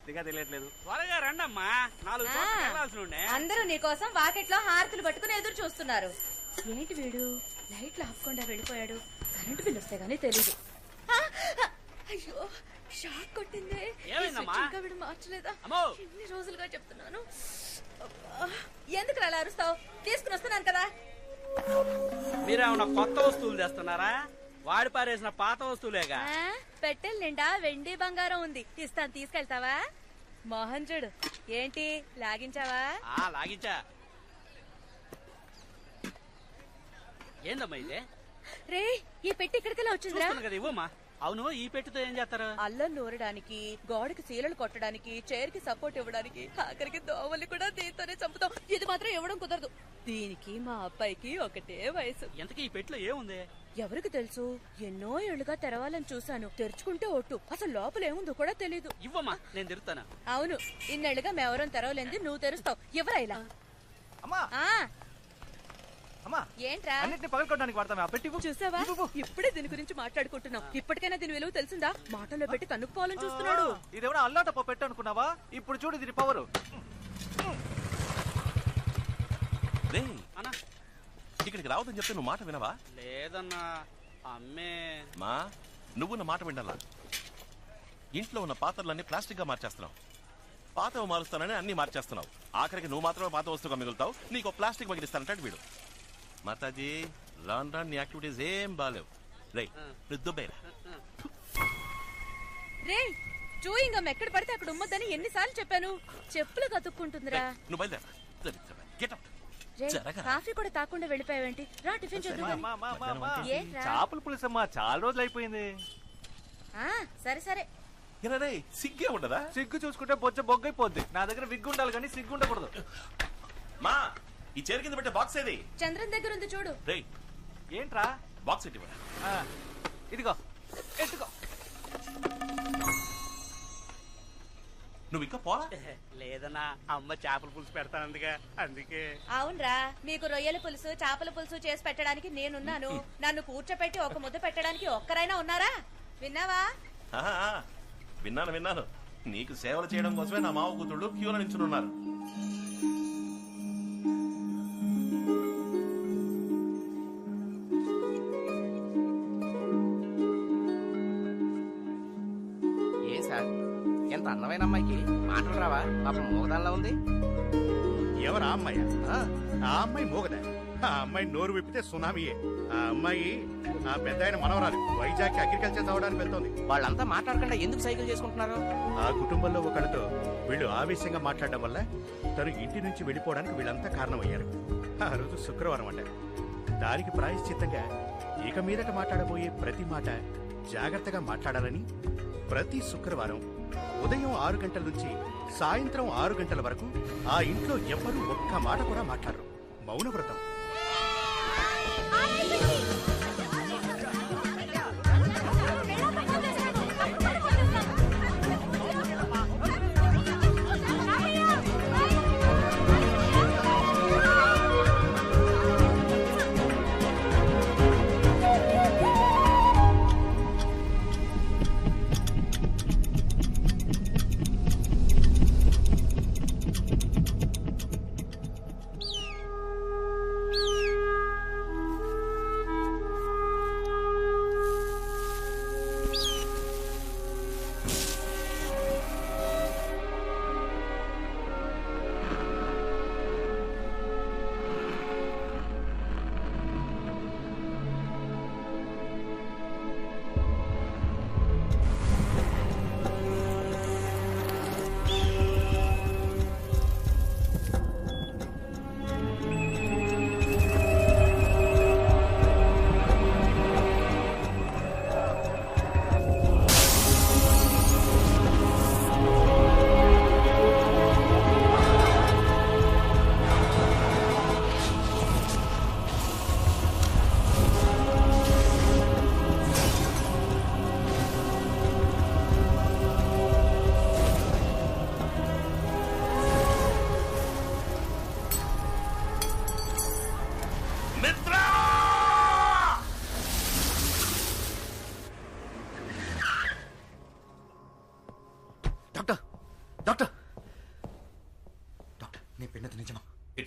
పూర్తిగా తెలియట్లేదు. త్వరగా రండమ్మా, 4 చోట్ల వెళ్ళాల్సి ఉండే. అందరూ నీకోసం వాకెట్లో హారతులు పట్టుకుని ఎదురు చూస్తున్నారు. ఏంటి వీడు లైట్లు ఆపకుండా వెళ్ళిపోయాడు? కరెంటు బిల్లు వస్తే గానీ తెలీదు. అయ్యో షాక్ కొట్టిందే. ఇంకా వీడు మార్చలేదా? ఎన్ని రోజులుగా చెప్తున్నాను. ఎందుకు అలా అరుస్తావు? తీసుకుని వస్తున్నాను కదా. మీరేమన్నా కొత్త వస్తువులు తెస్తున్నారా? వాడి పారేసిన పాత వస్తువులేగా. పెట్టెల నిండా వెండి బంగారం ఉంది, ఇస్తాను, తీసుకెళ్తావా? మోహన్ చూడు, ఏంటి లాగించావా? లాగించా. ఏందమ్మా ఇదే? రే, ఈ పెట్టి ఇక్కడికెలా వచ్చిందిరా? కదా, ఇవ్వమ్మా. అవును, ఈ పెట్టితో ఏం చేస్తారు? అల్లం నూరడానికి, గోడకి సీలలు కొట్టడానికి, చైర్ కి సపోర్ట్ ఇవ్వడానికి, ఆఖరికి దోవల్ని కూడా దీంతోనే చంపుతాం. ఇది మాత్రం ఇవ్వడం కుదరదు. దీనికి మా అబ్బాయికి ఒకటే వయసు. ఎంతకీ ఈ పెట్టిలో ఏముంది? ఎవరికి తెలుసు? ఎన్నో ఏళ్లుగా తెరవాలని చూశాను. తెరుచుకుంటే ఒట్టు, అసలు లోపల ఏముందో కూడా తెలీదు. ఇవ్వమ్మా, నేను తెరుస్తాను. అవును, ఇన్నేళ్లుగా మేవరం తెరవలేంది, నువ్వు తెరుస్తావు. ఎవరా ఇలా? ఏంట్రా అన్నిటిని పగలకొట్టడానికి వాడతామే ఆ పెట్టి? చూసావా, ఇప్పుడే దీని గురించి మాట్లాడుకుంటున్నాం. ఇప్పటికైనా దీని విలువ తెలిసిందా? మాటల్లో పెట్టి తన్నుకుపోవాలని చూస్తున్నాడు. ఇదేమన్నా అల్లాటప్ప పెట్టు అనుకున్నావా? ఇప్పుడు చూడు దీని పవరు. ఇక్కడికి రావద్దని చెప్తే నువ్వు మాట వినవా? లేదన్నా, అమ్మే. మా నువ్వు నా మాట వినాలా? ఇంట్లో ఉన్న పాత్రలన్నీ ప్లాస్టిక్ గా మార్చేస్తున్నావు. పాతవి మారుస్తానని అన్ని మార్చేస్తున్నావు. ఆఖరికి నువ్వు మాత్రమే పాత వస్తువుగా మిగులుతావు. నీకు ప్లాస్టిక్ మిగిలిస్తానంటాడు వీడు. మాతాజీ, రాన్ రాన్ నీ యాక్టివిటీస్ ఏం బాలేవు. రే, చూయింగం ఎక్కడ పడితే అక్కడ ఉమ్మద్దని ఎన్నిసార్లు చెప్పాను? చెప్పులు కతుక్కుంటుందిరా. నువ్వు బయలుదేరా. కాఫీ కూడా తాకుండా వెళ్ళిపోయావేంటి? రా, టిఫిన్ చేద్దాం. చేపల పులుసమ్మా, చాలా రోజులు అయిపోయింది. సరే సరే. సిగ్గే ఉండదా? సిగ్గు చూసుకుంటే బొచ్చ బొగ్గైపోద్ది. నా దగ్గర విగ్గు ఉండాలి కానీ సిగ్గు ఉండకూడదు. మా ఈ చైర్ కింద పెట్టే బాక్స్ ఏది? చంద్రన్ దగ్గర ఉంది చూడు. ఏంట్రా బాక్స్ ఎట్టి? ఇదిగో ఎట్టుకో. నువ్వు ఇంకా పోలా? లేదన్నా, అమ్మ చేపల పులుసు పెడతానందుగా, అందుకే. అవునరా, మీకు రొయ్యల పులుసు, చేపల పులుసు చేసి పెట్టడానికి నేనున్నాను. నన్ను కూర్చోపెట్టి ఒక ముద్ద పెట్టడానికి ఒక్కరైనా ఉన్నారా? విన్నావా? విన్నాను. నీకు సేవలు చేయడం కోసమే నా మావ కూతుళ్ళు క్యూలో నిల్చున్నారు. ఏ సార్, ఎంత అందమైన అమ్మాయికి మాటలు రావా? పాపం మూగదానిలా ఉంది. ఎవరా అమ్మాయి? ఆ అమ్మాయి మూగదా? ఆ అమ్మాయి నోరు విప్పితే సునామీయే. ఆ అమ్మాయి ఆ పెద్ద ఆయన మనవరాలు. వైజాగ్ అగ్రికల్చర్ చదవడానికి వెళ్తోంది. వాళ్ళంతా మాట్లాడకుండా ఎందుకు సైకిల్ చేసుకుంటున్నారు? ఆ కుటుంబంలో ఒకరితో వీళ్ళు ఆవేశంగా మాట్లాడడం వల్ల తను ఇంటి నుంచి వెళ్ళిపోవడానికి వీళ్ళంతా కారణమయ్యారు. ఆ రోజు శుక్రవారం అంట. దానికి ప్రాయశ్చిత్తంగా ఇక మీదట మాట్లాడబోయే ప్రతి మాట జాగ్రత్తగా మాట్లాడాలని ప్రతి శుక్రవారం ఉదయం 6 గంటల నుంచి సాయంత్రం 6 గంటల వరకు ఆ ఇంట్లో ఎవ్వరూ ఒక్క మాట కూడా మాట్లాడరు. మౌనవ్రతం.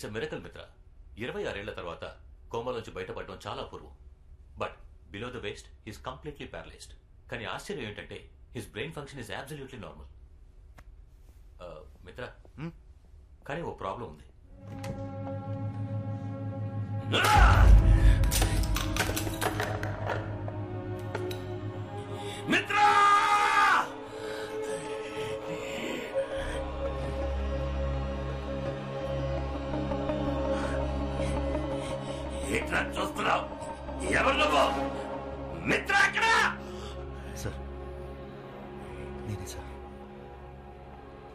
ఇట్స్ ఎ మిరకల్ మిత్ర. 26 ఏళ్ల తర్వాత కోమాలోంచి బయటపడడం చాలా అపూర్వం. But below the waist he's completely paralysed. కానీ ఆశ్చర్యం ఏంటంటే his brain function is absolutely normal. మిత్ర, కానీ ఓ ప్రాబ్లం ఉంది. మిత్రా! ఏంట్రా చూస్తున్నావు? ఎవరు నువ్వు? మిత్ర అక్కడ! సార్, నేనే సార్,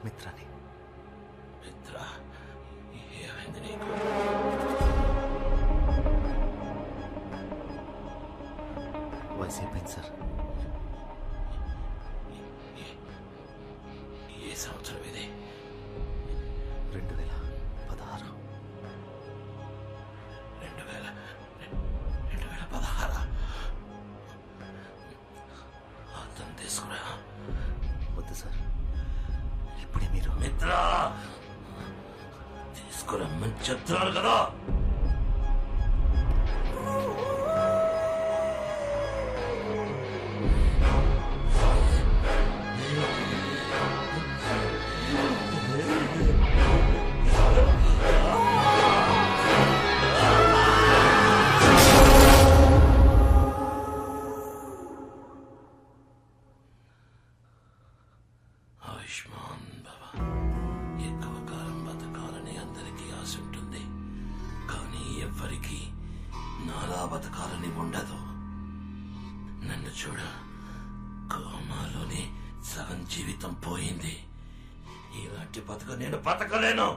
మిత్రాని. మిత్ర, ఏమైంది నీకు? వయసు అయిపోయింది సార్. ఏ సంవత్సరం ఇది? 2016. 2016. అర్థం తీసుకురా. వద్దు సార్, ఇప్పుడే మీరు. మిత్ర, తీసుకురమ్మని చెప్తున్నాను కదా. ఆయుష్మాన్ బాబా. ఎక్కువ కాలం బతకాలని అందరికీ ఆశ ఉంటుంది, కానీ ఎవ్వరికీ నాలా బతకాలని ఉండదు. నన్ను చూడ, కోమాలోనే సగం జీవితం పోయింది. ఇలాంటి బతుక నేను బతకలేను.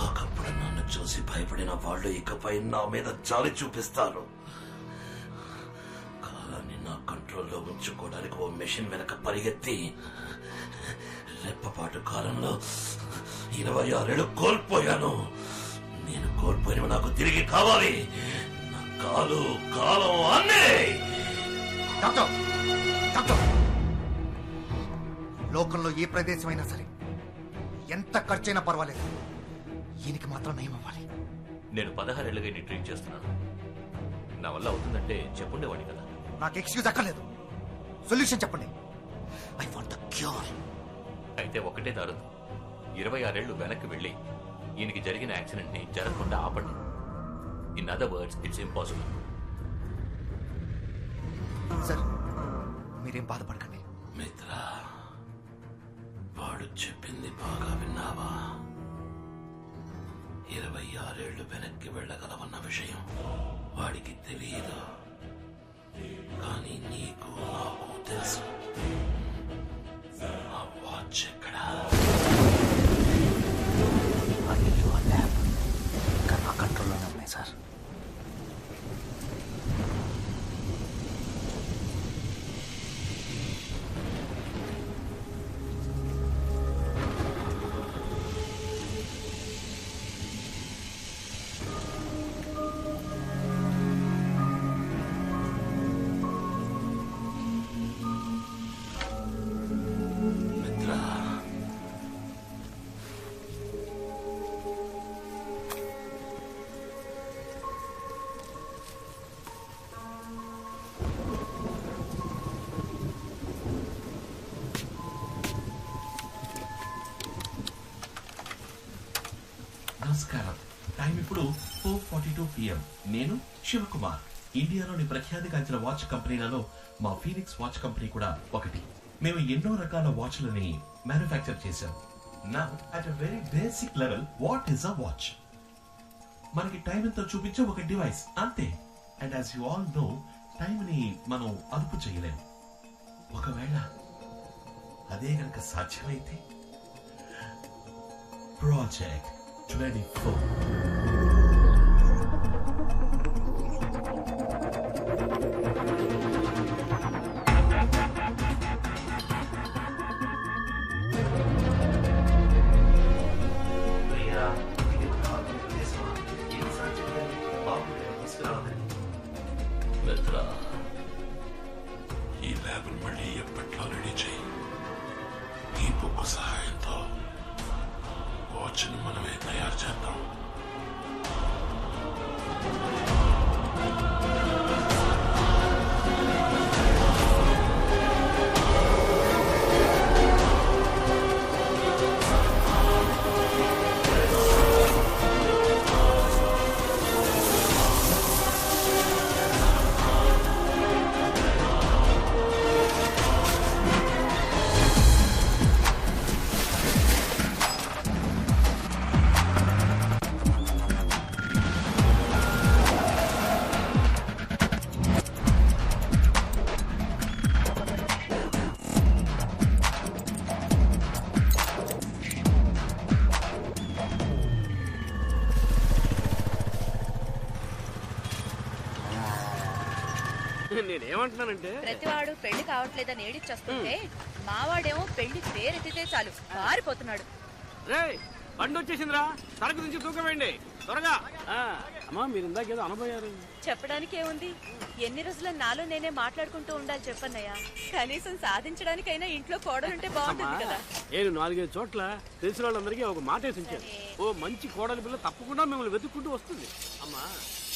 ఒకప్పుడు నన్ను చూసి భయపడిన వాళ్ళు ఇకపై నా మీద జాలి చూపిస్తారు. కాలాన్ని నా కంట్రోల్లో ఉంచుకోవడానికి ఓ మెషిన్ వెనక పరిగెత్తి రెప్పపాటు కాలంలో 26 ఏళ్ళు కోల్పోయాను. నేను కోల్పోయినవి నాకు తిరిగి కావాలి. నా కాలు, కాలం అన్నీ. డాక్టర్, డాక్టర్, లోకంలో ఏ ప్రదేశమైనా సరే ఎంత ఖర్చైనా పర్వాలేదు, ఈయనకి మాత్రం నయం అవ్వాలి. నేను 16 ఏళ్ళుగా నీ ట్రీట్ చేస్తున్నాను. నా వల్ల అవుతుందంటే చెప్పుండేవాడిని కదా. నాకు ఎక్స్క్యూజ్ అక్కర్లేదు, సొల్యూషన్ చెప్పండి. I want the cure. అయితే ఒకటే దారు, 26 ఏళ్లు వెనక్కి వెళ్ళి ఈయనకి జరిగిన యాక్సిడెంట్ ని జరగకుండా ఆపండి. In other words, it's impossible. Sir, మీరేం బాధపడకండి. మిత్ర, వాడు చెప్పింది బాగా విన్నావా? 26 ఏళ్లు వెనక్కి వెళ్ళగలవన్న విషయం వాడికి తెలియదు, కానీ నీకు నాకు తెలుసు. ఆ వాచ్ ఎక్కడా? ఆ ఇల్లు, ఆ ల్యాబ్ ఇంకా నా కంట్రోల్లోనే ఉన్నాయి సార్. నమస్కారం. టైం ఇప్పుడు 4:42 PM. నేను శివకుమార్. ఇండియాలోని ప్రఖ్యాతిగాంచిన వాచ్ కంపెనీలలో మా ఫీనిక్స్ వాచ్ కంపెనీ కూడా ఒకటి. మేము ఎన్నో రకాల వాచ్లని మ్యానుఫ్యాక్చర్ చేశాం. నా at a very basic level, what is a watch? మనకి టైం ఎంతో చూపించే ఒక డివైస్, అంతే. And as you all know, time ని మనం అదుపు చేయలేము. ఒకవేళ అదే గనక సాధ్యమైతే ప్రాజెక్ట్ 24. మిత్ర, ఈ ల్యాబ్ మళ్ళీ ఎప్పట్లో రెడీ చేయి. ఈ బుక్ సహాయంతో వాచ్ని మనమే తయారు చేద్దాం. నేనేమంటున్నానంటే ప్రతివాడు పెళ్లి కావట్లేదని ఏడిచ్చేస్తుంటే మావాడేమో పెళ్లి పేరెత్తితే చాలు పారిపోతున్నాడు. రేయ్ బండి వచ్చేసిందిరా, సరుకు నుంచి తూకవేయండి త్వరగా. అమ్మా మీరు ఇందాకేదో అనబోయారు. చెప్పడానికి ఏముంది, ఎన్ని రోజుల నాలో నేనే మాట్లాడుకుంటూ ఉండాలి చెప్పన్నయ్య. కనీసం సాధించడానికైనా ఇంట్లో కోడలుంటే బాగుంటుంది కదా. నేను 4-5 చోట్ల తెలిసిన వాళ్ళందరికీ ఒక మాట వేసి ఉంచాను. ఓ మంచి కోడలి పిల్ల తప్పకుండా మిమ్మల్ని వెతుక్కుంటూ వస్తుంది. అమ్మా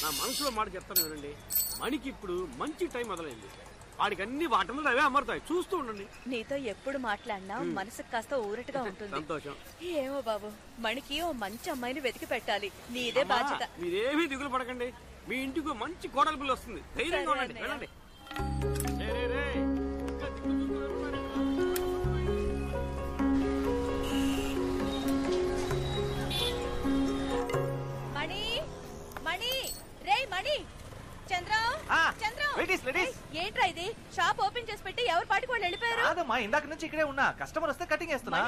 నా మనసులో మాట చెప్తాను వినండి, మణికి ఇప్పుడు మంచి టైం మొదలైంది. వాడికి అన్ని వాటంలో అవే అమరుతాయి, చూస్తూ ఉండండి. నీతో ఎప్పుడు మాట్లాడినా మనసుకు కాస్త ఊరటగా ఉంటుంది. సంతోషం. ఏమో బాబు, మణికి ఓ మంచి అమ్మాయిని వెతికి పెట్టాలి, నీదే బాధ్యత. మీరేమీ దిగులు పడకండి, మీ ఇంటికి మంచి కోడలి పిల్ల వస్తుంది. ధైర్యంగా ఉండండి, వెళ్ళండి. మణి మణి రే మణి, చంద్రం చంద్రం, ఏంట్రా ఇది? షాప్ ఓపెన్ చేసి పెట్టి ఎవరి పాటికి వాళ్ళు వెళ్ళిపోయారు. కాదమ్మా, ఇందాక నుంచి ఇక్కడే ఉన్నా. కస్టమర్ వస్తే కటింగ్ చేస్తున్నా.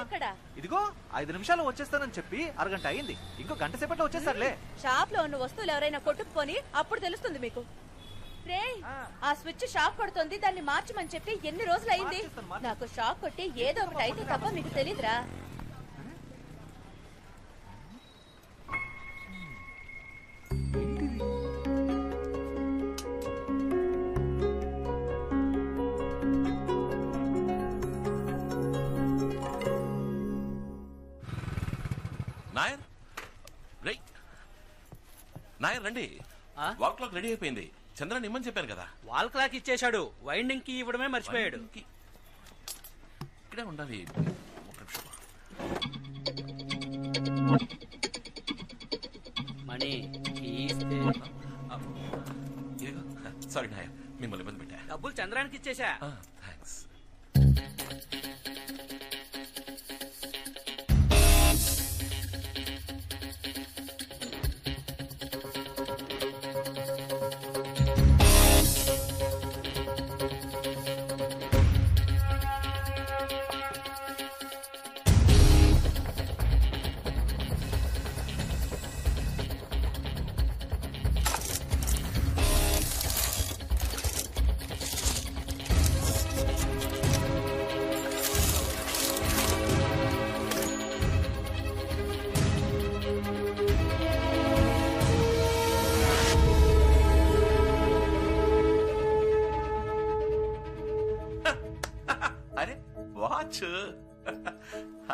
ఇదిగో 5 నిమిషాలు వచ్చేస్తానని చెప్పి అరగంట అయింది. ఇంకో గంట సేపట్లో వచ్చేస్తారులే. షాప్ లో ఉన్న వస్తువులు ఎవరైనా కొట్టుకుపోని అప్పుడు తెలుస్తుంది మీకు. రే ఆ స్విచ్ షాక్ కొడుతుంది, దాన్ని మార్చమని చెప్పి ఎన్ని రోజులు అయింది. నాకు షాక్ కొట్టి ఏదో ఒకటి అయితే తప్ప మీకు తెలీదురా. నాయర్ రై నాయర్ రండి. వాల్ క్లాక్ రెడీ అయిపోయింది. చంద్రన్ ఇమ్మని చెప్పాను కదా. వాల్ క్లాక్ ఇచ్చేశాడు, వైండింగ్ కి ఇవ్వడమే మర్చిపోయాడు. ఇక్కడే ఉండాలి. మణి సారీ నాయర్, మిమ్మల్ని ఇబ్బంది పెట్టా. డబ్బులు చంద్రానికి ఇచ్చేశా. థ్యాంక్స్.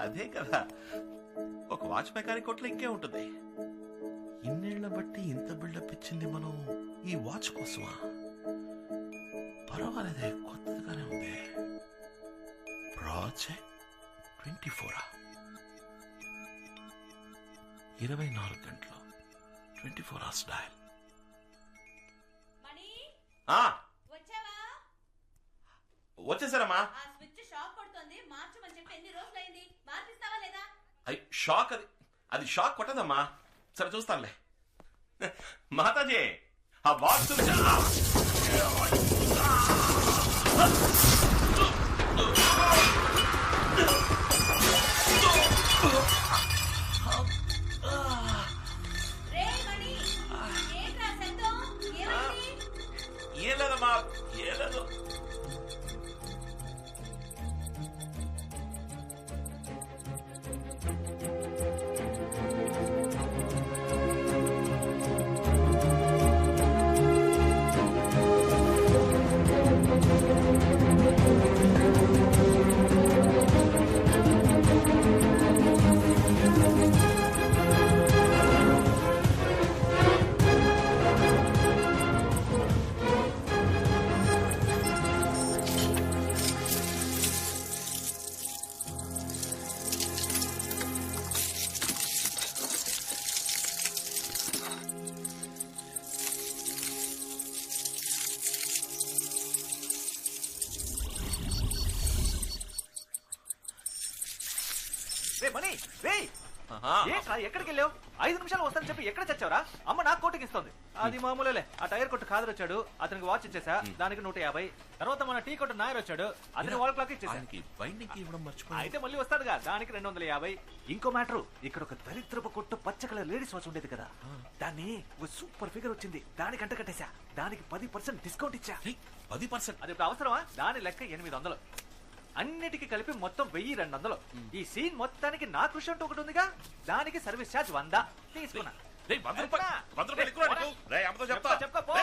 అదే కదా, ఒక వాచ్ మెకానిక్ కొట్లో ఇంకే ఉంటుంది. ఇన్నేళ్ల బట్టి ఇంత బిల్డప్ ఇచ్చింది మనం ఈ వాచ్ కోసమా? పర్వాలేదే, కొత్తగానే ఉంది. ప్రాజెక్ట్ 24 24 గంటలు 24 hours డయల్. వచ్చేసారమ్మా. షాక్ అది షాక్ కొట్టదమ్మా. సరే చూస్తానులే. మాతాజీ ఆ బాక్స్ ఏం లేదమ్మా, ఏం లేదు. మనీ రే ఏంట్రా ఎక్కడికి వెళ్ళావు? 5 నిమిషాలు వస్తానని చెప్పి ఎక్కడ చచ్చావరా? అమ్మ నాకు కోటింగ్ ఇస్తుంది. అది మామూలులే. ఆ టైర్ కొట్టు ఖాదర్ వచ్చాడు, అతనికి వాచ్ ఇచ్చేసా, దానికి 150. తర్వాత మన టీ కొట్టు నాయర్ వచ్చాడు, అతని వాల్ క్లాక్ ఇచ్చేసా. అయితే మళ్ళీ వస్తాడుగా, దానికి 250. ఇంకో మ్యాటర్, ఇక్కడ ఒక దరిద్రపు కొట్టు పచ్చ కలర్ లేడీస్ వాచ్ ఉండేది కదా, దాన్ని ఒక సూపర్ ఫిగర్ వచ్చింది, దానికి అంట కట్టేశా. దానికి 10% డిస్కౌంట్ ఇచ్చా. 10%? అది ఇప్పుడు అవసరమా? దాని లెక్క 800. అన్నిటికి కలిపి మొత్తం 1200. ఈ సీన్ మొత్తానికి నా కృషి అంటూ ఒకటి ఉందిగా, దానికి సర్వీస్ ఛార్జ్ 100 తీసుకున్నా. చెప్తా పో.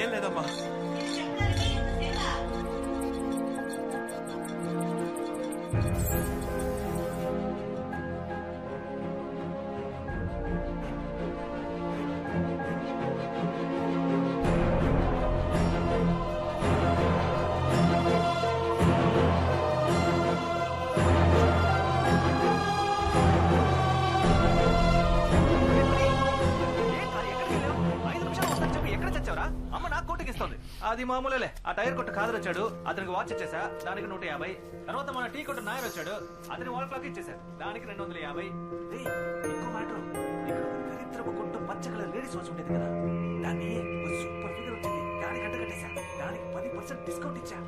ఏం లేదమ్మా. అది మామూలులే. ఆ టైర్ కొట్టు ఖాదర్ వచ్చాడు, అతనికి వాచ్ ఇచ్చేసా, దానికి 150. తర్వాత మన టీ కొట్టు నాయర్ వచ్చాడు, అతని వాల్ క్లాక్ ఇచ్చేసా, దానికి 250. ఇంకో మ్యాటర్, ఇక్కడ దరిద్రపు కొట్టు పచ్చ కలర్ లేడీస్ వాచ్ ఉండేది కదా, దాన్ని ఒక సూపర్ ఫిగర్ వచ్చింది, దానికి అంట కట్టేశా. దానికి 10% డిస్కౌంట్ ఇచ్చా.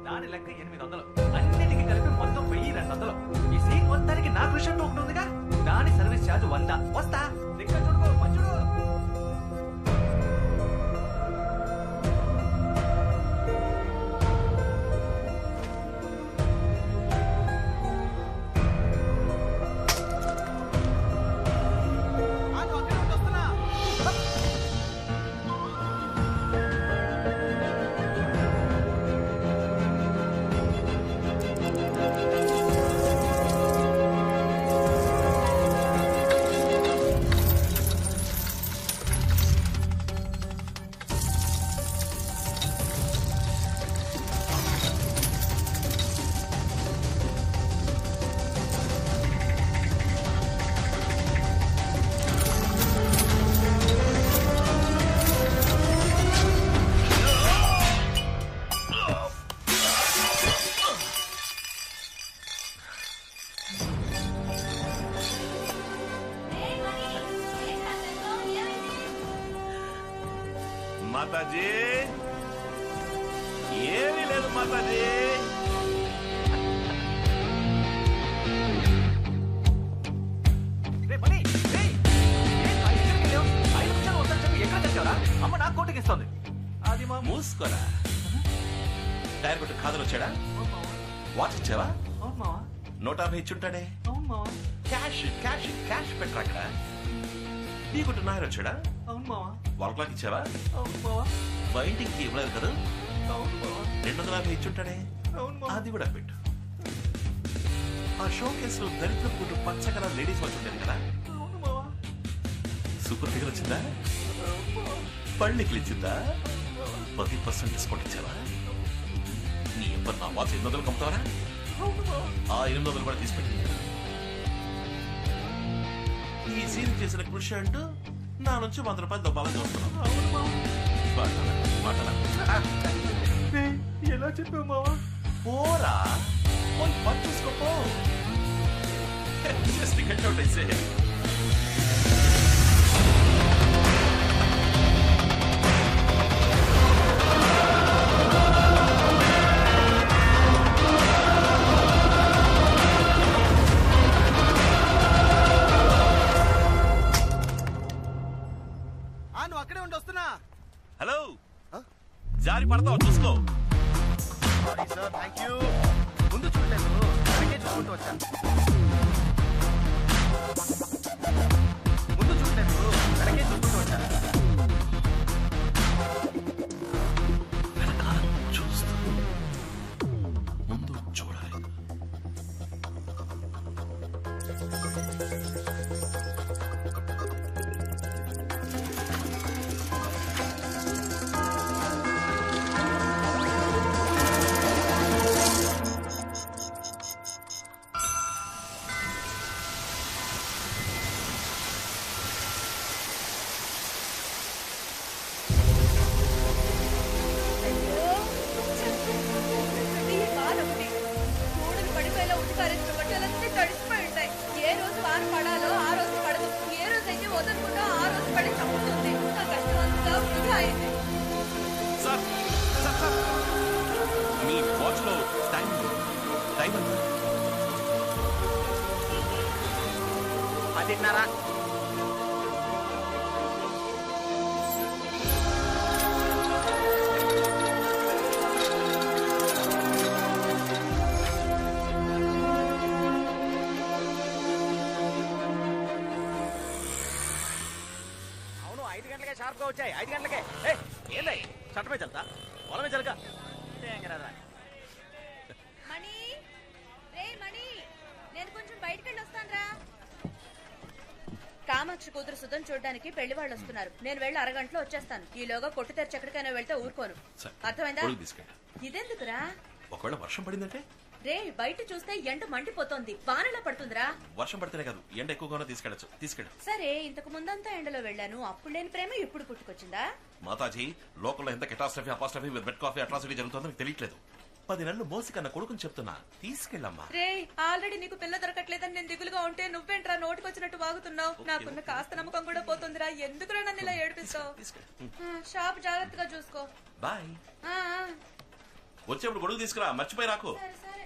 దాని లెక్క 800. అన్నిటికి కలిపి మొత్తం 1200. ఈ సీన్ మొత్తానికి నా కృషి అంటూ ఒకటి ఉందిగా, దాని సర్వీస్ ఛార్జ్ 100. వస్తా. దిక్క చూడుకో, మంచుడు. మాతాజీ ఏమీ లేదు మాతాజీ. అమ్మ నాకు కోటింగ్ ఇస్తుంది. అది మా మూసుకోరా. టైర్ కొట్టు ఖాదర్ వచ్చాడా? వాచ్ ఇచ్చావా? 150 ఇచ్చుంటాడే. క్యాష్ క్యాష్ క్యాష్ పెట్టరా అక్కడ. నీ కొట్టు నాయర్ వచ్చాడా? వాల్ క్లాక్ ఇచ్చావా? బైండింగ్ కి ఇవ్వలేదు కదా. 250 ఇచ్చుంటాడే. అది కూడా పెట్టు. ఆ షో కేసులో దరిద్ర కొట్టు పచ్చ కలర్ లేడీస్ వాచ్ ఉండేది కదా, సూపర్ ఫిగర్ వచ్చిందా? పళ్ళికి ఇచ్చిందా? 10% డిస్కౌంట్ ఇచ్చావా? నీ ఎవరు నా వాచ్ 800 కమ్ముతావరా? ఆ 800 కూడా తీసుకెళ్ళి. ఈ సీన్ చేసిన కృషి అంటూ నా నుంచి 100 రూపాయలు దొబ్బాలని చూస్తున్నావు. ఎలా చెప్పావు మావా? పోరా పోయి పని చూసుకోపో. జస్ట్ గెట్ అవుట్ అయితే. నువ్వు అక్కడే ఉండి వస్తున్నా. హలో, జారి పడతావు చూసుకో. Sorry sir, thank you. వచ్చా. ముందు చూడలేదు, వెనకే చూసుకుంటూ వచ్చా. వెనకాల చూస్తూ ముందు చూడాలి. అయ్యో, ఈ వాన ఒకటి. కూడలు పడిపోయేలా ఉతికారేసిన బట్టలన్నీ తడిసిపోయి ఉంటాయి. ఏ రోజు వాన పడాలో ఆ రోజు పడదు. ఏ రోజు అయితే వదలకుండా ఆ రోజు పడి చంపుతుంది. నా కష్టం అంతా వృధా అయింది. సార్ సార్ సార్ మీ వాచ్ లో టైం టైం ఎంత? 10:30. అవును 5 గంటలకే షార్ప్ గా వచ్చాయి. 5 గంటలకే. ఏంది చట్టమే చల్తా పొలమే చలక మణి, రేయ్ మణి, నేను కొంచెం బయటికి వెళ్ళి వస్తానురా. కామాక్షి కూతురు సుధం చూడడానికి పెళ్లి వాళ్ళు వస్తున్నారు. నేను వెళ్ళి అరగంటలో వచ్చేస్తాను. ఈలోగా కొట్టు తెరిచి ఎక్కడికైనా వెళ్తే ఊరుకోను. సరే. అర్థమైందా? ఒడుగు తీసుకెళ్ళు. ఇదెందుకురా? ఒకవేళ వర్షం పడిందంటే? రే, బయట చూస్తే ఎండ మండిపోతోంది. వానలా పడుతుందిరా. వర్షం పడితేనే కాదు, ఎండ ఎక్కువగానే తీసుకెళ్ళచ్చు. తీసుకెళ్ళు. సరే, ఇంతకు ముందంతా ఎండలో వెళ్ళాను. అప్పుడు లేని ప్రేమ ఇప్పుడు పుట్టుకొచ్చిందా? మాతాజీ, లోకల్లో ఎంత catastrophe apostrophe with bed coffee atrocity జరుగుతుందో మీకు తెలియట్లేదు. 10 నెలలు మోసి కన్నా కొడుకుని చెప్తున్నా, తీసుకెళ్ళమ్మా. రే, ఆల్రెడీ నీకు పిల్ల దొరకట్లేదని నేను దిగులుగా ఉంటే నువ్వేంట్రా నోటికొచ్చినట్టు వాగుతున్నావు? నాకున్న కాస్త నమ్మకం కూడా పోతుందిరా. ఎందుకురా నన్ను ఇలా ఏడిపిస్తావు? షాప్ జాగ్రత్తగా చూసుకో. బాయ్. ఆ, ఆ. వచ్చేప్పుడు గొడుగు తీసుకురా, మర్చిపోయి రాకు. సరే, సరే.